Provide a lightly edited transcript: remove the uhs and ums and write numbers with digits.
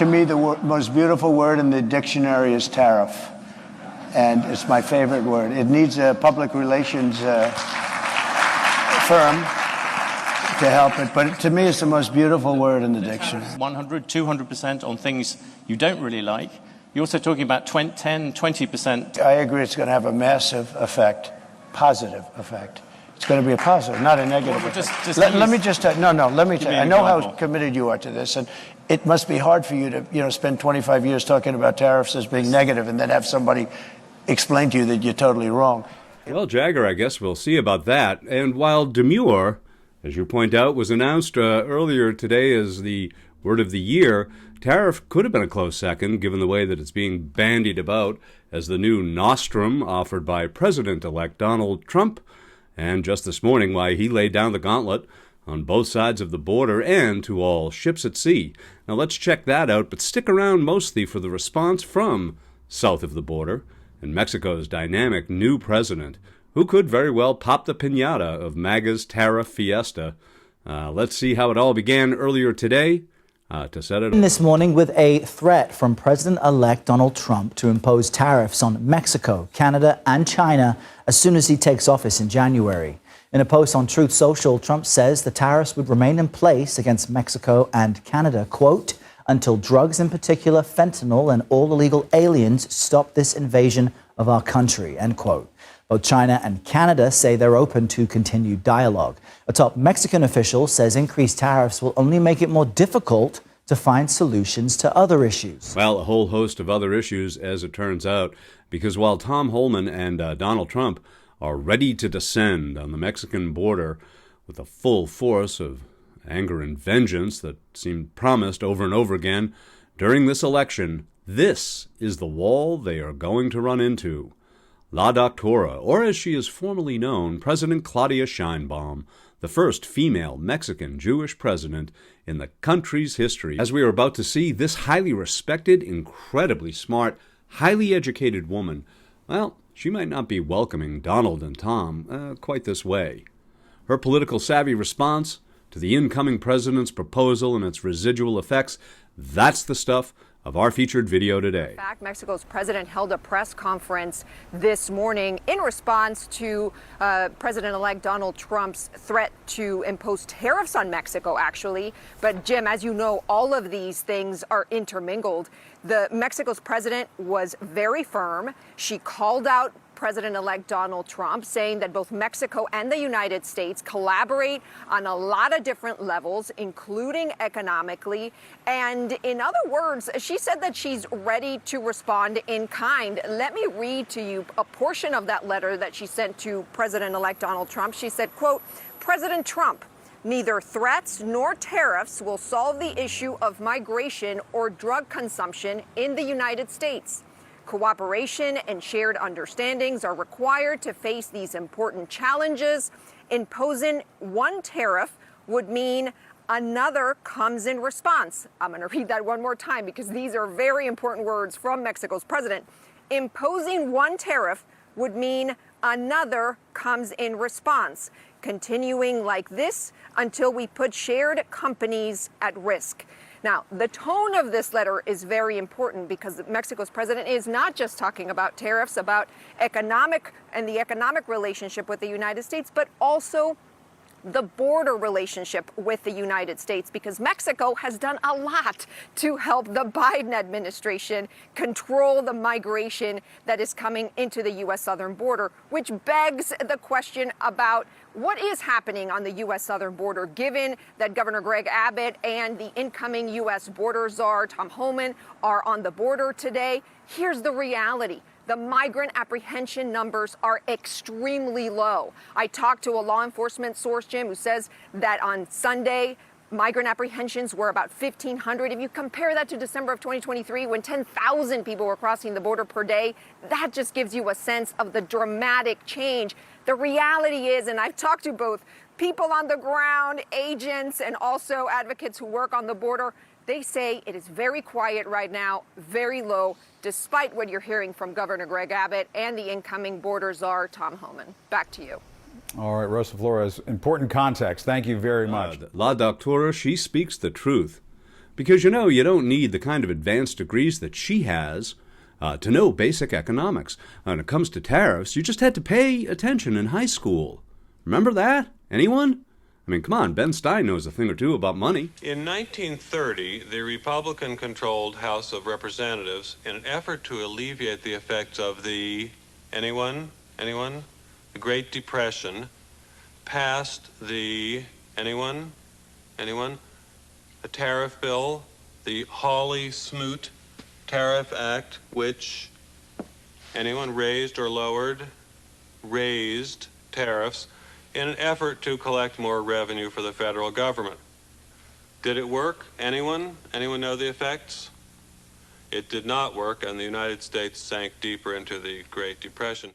To me, the most beautiful word in the dictionary is tariff. And it's my favorite word. It needs a public relations firm to help it. But to me, it's the most beautiful word in the dictionary. 100, 200% on things you don't really like. You're also talking about 10, 20%. I agree it's going to have a massive effect, positive effect. It's going to be a positive, not a negative effect. Let me just tell you. Let me tell you. I know how committed you are to this, and it must be hard for you to, spend 25 years talking about tariffs as being negative and then have somebody explain to you that you're totally wrong. Well, Jagger, I guess we'll see about that. And while demure, as you point out, was announced earlier today as the word of the year, tariff could have been a close second, given the way that it's being bandied about as the new nostrum offered by President-elect Donald Trump. And just this morning, why he laid down the gauntlet on both sides of the border and to all ships at sea. Now let's check that out, but stick around mostly for the response from south of the border and Mexico's dynamic new president, who could very well pop the piñata of MAGA's tariff fiesta. Let's see how it all began earlier today. To set it up. This morning with a threat from President-elect Donald Trump to impose tariffs on Mexico, Canada, and China as soon as he takes office in January. In a post on Truth Social, Trump says the tariffs would remain in place against Mexico and Canada, quote, until drugs, in particular fentanyl and all illegal aliens, stop this invasion of our country, end quote. Both China and Canada say they're open to continued dialogue. A top Mexican official says increased tariffs will only make it more difficult to find solutions to other issues. Well, a whole host of other issues, as it turns out, because while Tom Homan and Donald Trump are ready to descend on the Mexican border with a full force of anger and vengeance that seemed promised over and over again during this election, this is the wall they are going to run into. La Doctora, or as she is formally known, President Claudia Sheinbum, the first female Mexican Jewish president in the country's history. As we are about to see, this highly respected, incredibly smart, highly educated woman, well, she might not be welcoming Donald and Tom quite this way. Her political savvy response to the incoming president's proposal and its residual effects, that's the stuff of our featured video today. In fact, Mexico's president held a press conference this morning in response to President-elect Donald Trump's threat to impose tariffs on Mexico, actually. But Jim, as you know, all of these things are intermingled. Mexico's president was very firm. She called out President-elect Donald Trump, saying that both Mexico and the United States collaborate on a lot of different levels, including economically. And in other words, she said that she's ready to respond in kind. Let me read to you a portion of that letter that she sent to President-elect Donald Trump. She said, quote, President Trump, neither threats nor tariffs will solve the issue of migration or drug consumption in the United States. Cooperation and shared understandings are required to face these important challenges. Imposing one tariff would mean another comes in response. I'm going to read that one more time because these are very important words from Mexico's president. Imposing one tariff would mean another comes in response, continuing like this until we put shared companies at risk. Now, the tone of this letter is very important because Mexico's president is not just talking about tariffs, about economic and the economic relationship with the United States, but also the border relationship with the United States, because Mexico has done a lot to help the Biden administration control the migration that is coming into the U.S. southern border, which begs the question about what is happening on the U.S. southern border, given that Governor Greg Abbott and the incoming U.S. border czar, Tom Homan, are on the border today. Here's the reality. The migrant apprehension numbers are extremely low. I talked to a law enforcement source, Jim, who says that on Sunday, migrant apprehensions were about 1,500. If you compare that to December of 2023, when 10,000 people were crossing the border per day, that just gives you a sense of the dramatic change. The reality is, and I've talked to both people on the ground, agents, and also advocates who work on the border, they say it is very quiet right now, very low, despite what you're hearing from Governor Greg Abbott and the incoming border czar, Tom Homan. Back to you. All right, Rosa Flores, important context. Thank you very much. La Doctora, she speaks the truth. Because, you know, you don't need the kind of advanced degrees that she has to know basic economics. When it comes to tariffs, you just had to pay attention in high school. Remember that? Anyone? I mean, come on, Ben Stein knows a thing or two about money. In 1930, the Republican-controlled House of Representatives, in an effort to alleviate the effects of the, anyone? The Great Depression, passed the, anyone? A tariff bill, the Hawley-Smoot Tariff Act, which, anyone, raised or lowered? Raised tariffs in an effort to collect more revenue for the federal government. Did it work? Anyone? Anyone know the effects? It did not work, and the United States sank deeper into the Great Depression.